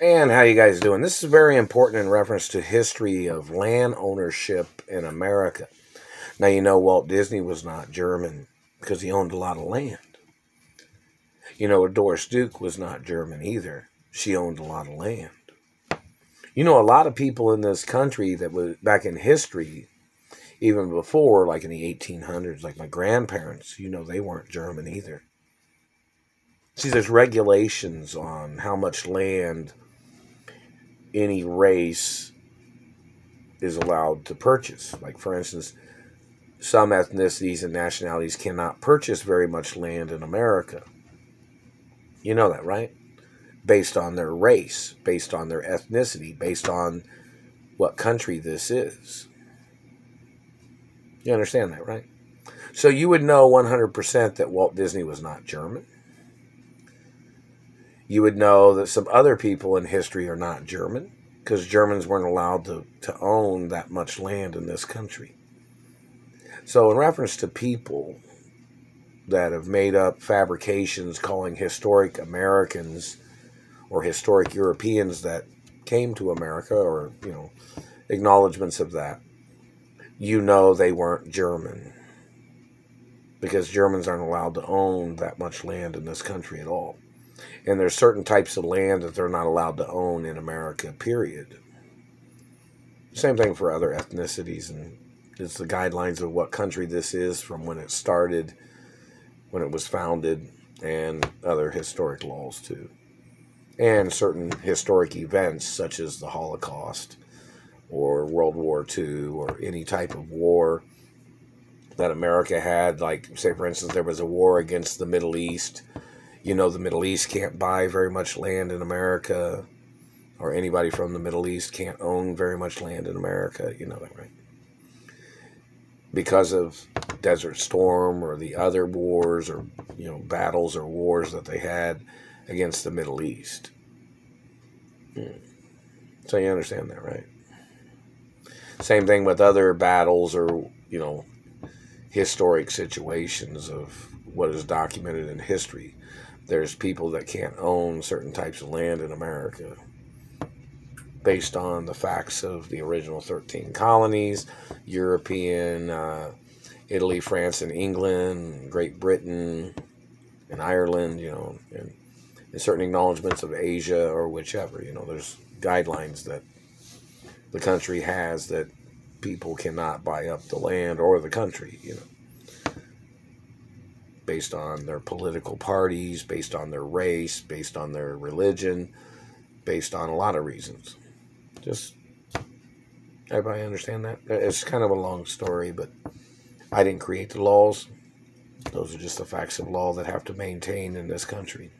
And how you guys doing? This is very important in reference to history of land ownership in America. Now you know Walt Disney was not German because he owned a lot of land. You know Doris Duke was not German either. She owned a lot of land. You know a lot of people in this country that was back in history, even before, like in the 1800s, like my grandparents, they weren't German either. See, there's regulations on how much land any race is allowed to purchase. Like, for instance, some ethnicities and nationalities cannot purchase very much land in America. You know that, right? Based on their race, based on their ethnicity, based on what country this is. You understand that, right? So you would know 100% that Walt Disney was not German. You would know that some other people in history are not German, because Germans weren't allowed to own that much land in this country. So in reference to people that have made up fabrications calling historic Americans or historic Europeans that came to America, or, acknowledgments of that, they weren't German, because Germans aren't allowed to own that much land in this country at all. And there's certain types of land that they're not allowed to own in America, period. Same thing for other ethnicities, and it's the guidelines of what country this is from when it started, when it was founded, and other historic laws too. And certain historic events such as the Holocaust or World War II or any type of war that America had. Like, say, for instance, there was a war against the Middle East. The Middle East can't buy very much land in America, or anybody from the Middle East can't own very much land in America. You know that, right? Because of Desert Storm or the other wars, or, battles or wars that they had against the Middle East. So you understand that, right? Same thing with other battles or, historic situations of what is documented in history. There's people that can't own certain types of land in America based on the facts of the original 13 colonies, European, Italy, France, and England, Great Britain, and Ireland, and certain acknowledgments of Asia or whichever. There's guidelines that the country has that people cannot buy up the land or the country, based on their political parties, based on their race, based on their religion, based on a lot of reasons. Just, everybody understand that? It's kind of a long story, but I didn't create the laws. Those are just the facts of law that have to maintain in this country.